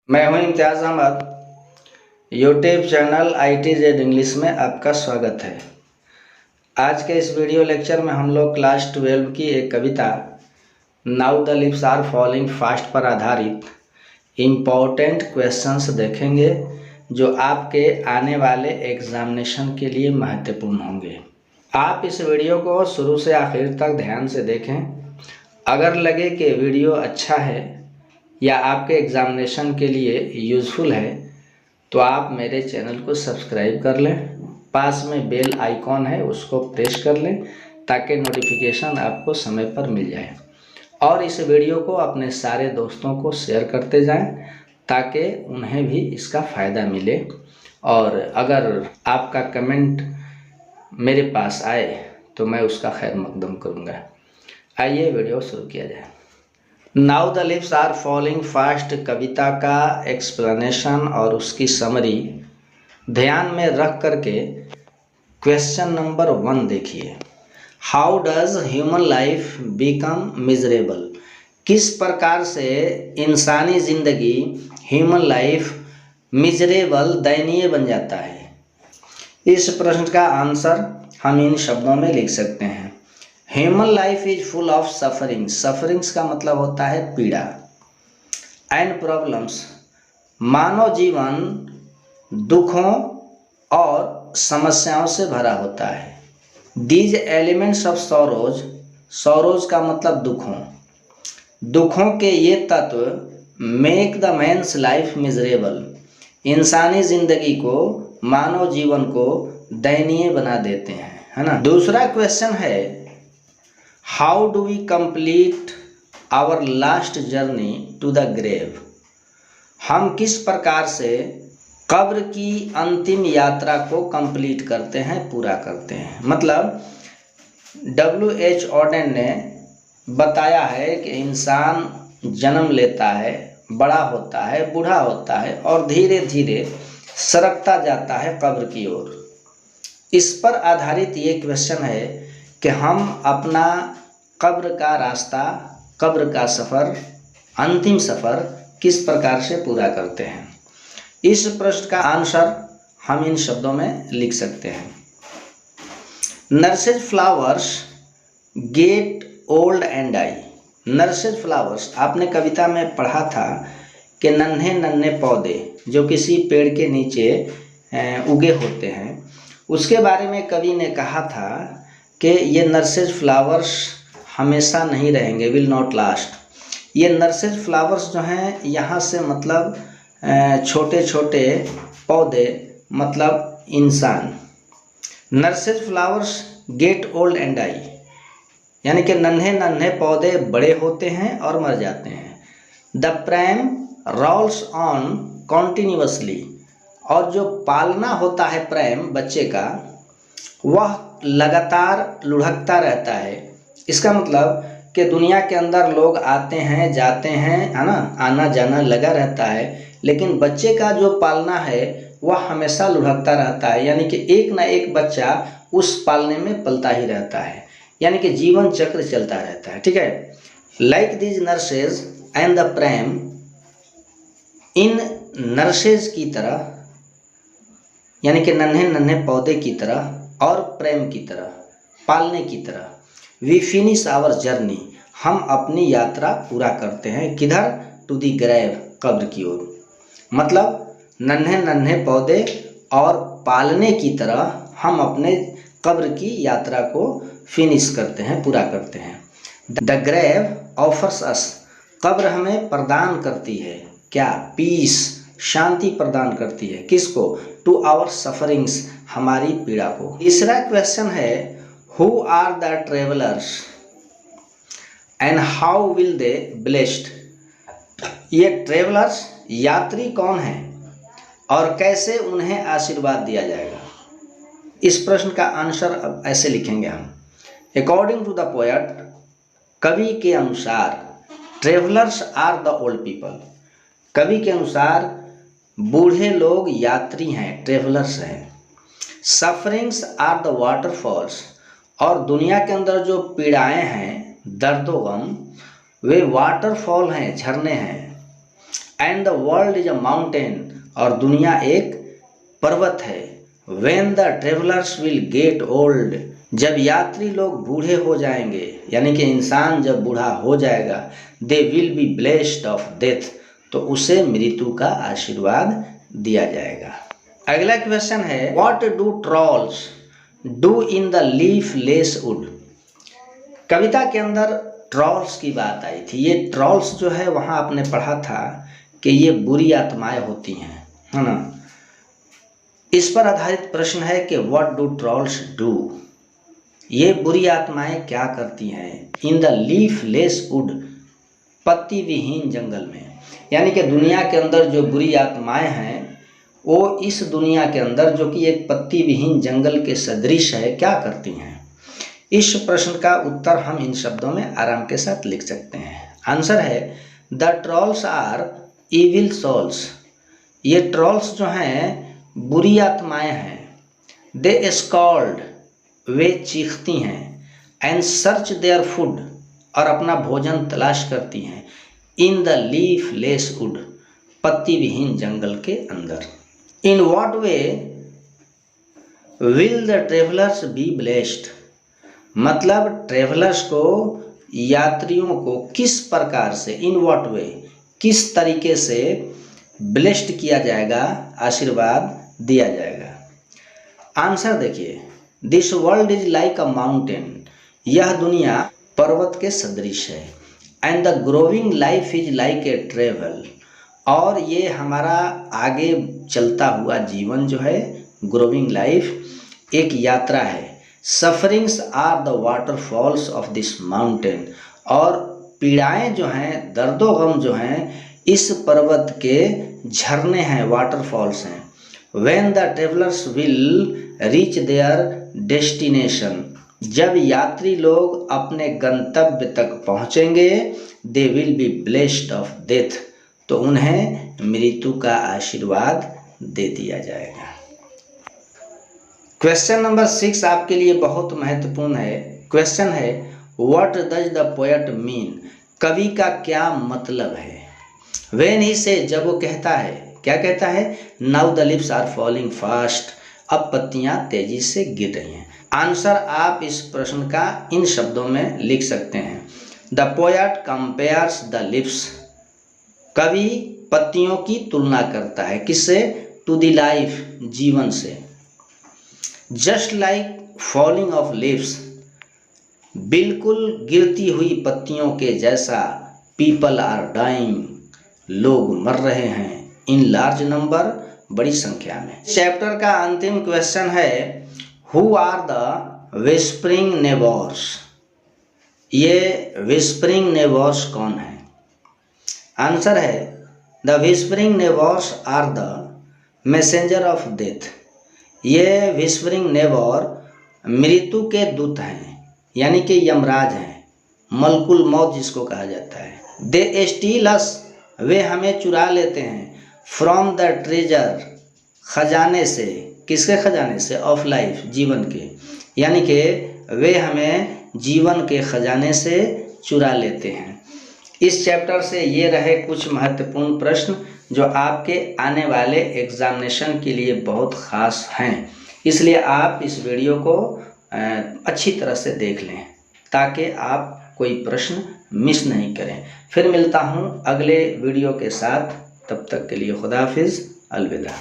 मैं हूं Imtiaz Ahmed. YouTube channel ITZ English में आपका स्वागत है। आज के इस वीडियो लेक्चर में हम लोग क्लास 12 की एक कविता now the lips are falling fast पर आधारित इम्पोर्टेंट क्वेश्चंस देखेंगे जो आपके आने वाले एग्जामिनेशन के लिए महत्वपूर्ण होंगे। आप इस वीडियो को शुरू से आखिर तक ध्यान से देखें। अगर लगे कि वीडियो अच्छा है या आपके एग्जामिनेशन के लिए यूज़फुल है तो आप मेरे चैनल को सब्सक्राइब कर लें। पास में बेल आइकॉन है, उसको प्रेस कर लें ताकि नोटिफिकेशन आपको समय पर मिल जाए। और इस वीडियो को अपने सारे दोस्तों को शेयर करते जाएं ताकि उन्हें भी इसका फ़ायदा मिले। और अगर आपका कमेंट मेरे पास आए तो मैं उसका खैर मकदम करूँगा। आइए वीडियो शुरू किया जाए। Now the lips are falling fast कविता का एक्सप्लेनेशन और उसकी समरी ध्यान में रख करके क्वेश्चन नंबर 1 देखिए। How does human life become miserable? किस प्रकार से इंसानी जिंदगी ह्यूमन लाइफ मिजरेबल दयनीय बन जाता है? इस प्रश्न का आंसर हम इन शब्दों में लिख सकते हैं। Human life is full of suffering. Sufferings का मतलब होता है पीड़ा। एंड प्रॉब्लम्स, मानव जीवन दुखों और समस्याओं से भरा होता है। These elements of sorrows, sorrows का मतलब दुखों, दुखों के ये तत्व make the man's life miserable, इंसानी जिंदगी को, मानव जीवन को दयनीय बना देते हैं, है ना। दूसरा क्वेश्चन है, how do we complete our last journey to the grave? हम किस प्रकार से कब्र की अंतिम यात्रा को कंप्लीट करते हैं, पूरा करते हैं? मतलब W.H. ऑर्डेन ने बताया है कि इंसान जन्म लेता है, बड़ा होता है, बूढ़ा होता है और धीरे धीरे सरकता जाता है कब्र की ओर। इस पर आधारित ये क्वेश्चन है कि हम अपना कब्र का रास्ता, कब्र का सफ़र, अंतिम सफ़र किस प्रकार से पूरा करते हैं। इस प्रश्न का आंसर हम इन शब्दों में लिख सकते हैं। Nurses flowers get old and die. Nurses flowers, आपने कविता में पढ़ा था कि नन्हे नन्हे पौधे जो किसी पेड़ के नीचे उगे होते हैं, उसके बारे में कवि ने कहा था कि ये नर्सेज फ्लावर्स हमेशा नहीं रहेंगे, विल नॉट लास्ट। ये नर्सेज फ्लावर्स जो हैं, यहाँ से मतलब छोटे छोटे पौधे, मतलब इंसान। Nurses flowers get old and die, यानी कि नन्हे नन्हे पौधे बड़े होते हैं और मर जाते हैं। The pram rolls on continuously, और जो पालना होता है प्रैम बच्चे का, वह लगातार लुढ़कता रहता है। इसका मतलब कि दुनिया के अंदर लोग आते हैं जाते हैं, है ना, आना जाना लगा रहता है, लेकिन बच्चे का जो पालना है वह हमेशा लुढ़कता रहता है, यानी कि एक ना एक बच्चा उस पालने में पलता ही रहता है, यानी कि जीवन चक्र चलता रहता है। ठीक है। Like these nurses and the pram, in nurses की तरह, यानी कि नन्हे नन्हे पौधे की तरह और प्रेम की तरह, पालने की तरह, वी फिनिश आवर जर्नी, हम अपनी यात्रा पूरा करते हैं। किधर? टू दी ग्रेव, कब्र की ओर। मतलब नन्हे नन्हे पौधे और पालने की तरह हम अपने कब्र की यात्रा को फिनिश करते हैं, पूरा करते हैं। द ग्रेव ऑफर्स अस, कब्र हमें प्रदान करती है क्या? पीस, शांति प्रदान करती है। किसको? टू आवर सफरिंग्स, हमारी पीड़ा को। तीसरा क्वेश्चन है, who are the travellers and how will they blessed? ये ट्रेवलर्स, यात्री कौन है और कैसे उन्हें आशीर्वाद दिया जाएगा? इस प्रश्न का आंसर अब ऐसे लिखेंगे हम। अकॉर्डिंग टू द पोएट, कवि के अनुसार, travellers are the old people, कवि के अनुसार बूढ़े लोग यात्री हैं, ट्रेवलर्स हैं। सफरिंग्स आर द वाटरफॉल्स, और दुनिया के अंदर जो पीड़ाएं हैं, दर्दो गम, वे वाटरफॉल हैं, झरने हैं। And the world is a mountain, और दुनिया एक पर्वत है। When the travellers will get old, जब यात्री लोग बूढ़े हो जाएंगे, यानी कि इंसान जब बूढ़ा हो जाएगा, they will be blessed of death, तो उसे मृत्यु का आशीर्वाद दिया जाएगा। अगला क्वेश्चन है, what do trolls do in the leafless wood. कविता के अंदर ट्रॉल्स की बात आई थी। ये ट्रॉल्स जो है वहाँ आपने पढ़ा था कि ये बुरी आत्माएं होती हैं, है ना। इस पर आधारित प्रश्न है कि व्हाट डू ट्रॉल्स डू, ये बुरी आत्माएं क्या करती हैं इन द लीफ लेस वुड, पत्ती विहीन जंगल में। यानी कि दुनिया के अंदर जो बुरी आत्माएं हैं वो इस दुनिया के अंदर, जो कि एक पत्ती विहीन जंगल के सदृश है, क्या करती हैं। इस प्रश्न का उत्तर हम इन शब्दों में आराम के साथ लिख सकते हैं। आंसर है, the trolls are evil souls, ये ट्रॉल्स जो हैं बुरी आत्माएं हैं। दे स्कॉल्ड, वे चीखती हैं। एंड सर्च देयर फूड, और अपना भोजन तलाश करती हैं। इन द लीफ लेस वुड, पत्ती विहीन जंगल के अंदर। In what way will the travellers be blessed, मतलब ट्रेवलर्स को, यात्रियों को किस प्रकार से, इन व्हाट वे, किस तरीके से ब्लेस्ड किया जाएगा, आशीर्वाद दिया जाएगा। आंसर देखिए, this world is like a mountain, यह दुनिया पर्वत के सदृश है। And the growing life is like a travel, और ये हमारा आगे चलता हुआ जीवन जो है, ग्रोविंग लाइफ एक यात्रा है। Sufferings are the waterfalls of this mountain, और पीड़ाएं जो हैं, दर्दो गम जो हैं, इस पर्वत के झरने हैं, वाटरफॉल्स हैं। When the travellers will reach there destination, जब यात्री लोग अपने गंतव्य तक पहुंचेंगे, they will be blessed of death, तो उन्हें मृत्यु का आशीर्वाद दे दिया जाएगा। क्वेश्चन नंबर 6 आपके लिए बहुत महत्वपूर्ण है। क्वेश्चन है, what does the poet mean, कवि का क्या मतलब है। व्हेन ही से, जब वो कहता है, क्या कहता है, now the leaves are falling fast, अब पत्तियां तेजी से गिर रही हैं। आंसर आप इस प्रश्न का इन शब्दों में लिख सकते हैं, the poet compares the leaves, कवि पत्तियों की तुलना करता है, किससे, टू द लाइफ, जीवन से। Just like falling of leaves, बिल्कुल गिरती हुई पत्तियों के जैसा, पीपल आर डाइंग, लोग मर रहे हैं, इन लार्ज नंबर, बड़ी संख्या में। चैप्टर का अंतिम क्वेश्चन है, who are the whispering neighbours, ये विस्परिंग नेबर्स कौन है। आंसर है, the whispering neighbours are the messenger of death, ये विस्परिंग नेबर मृत्यु के दूत हैं, यानी कि यमराज हैं, मलकुल मौत जिसको कहा जाता है। दे स्टील अस, वे हमें चुरा लेते हैं, फ्रॉम द ट्रेजर, खजाने से, किसके खजाने से, ऑफ लाइफ, जीवन के, यानी कि वे हमें जीवन के खजाने से चुरा लेते हैं। इस चैप्टर से ये रहे कुछ महत्वपूर्ण प्रश्न जो आपके आने वाले एग्जामिनेशन के लिए बहुत ख़ास हैं, इसलिए आप इस वीडियो को अच्छी तरह से देख लें ताकि आप कोई प्रश्न मिस नहीं करें। फिर मिलता हूँ अगले वीडियो के साथ, तब तक के लिए खुदा हाफिज़, अलविदा।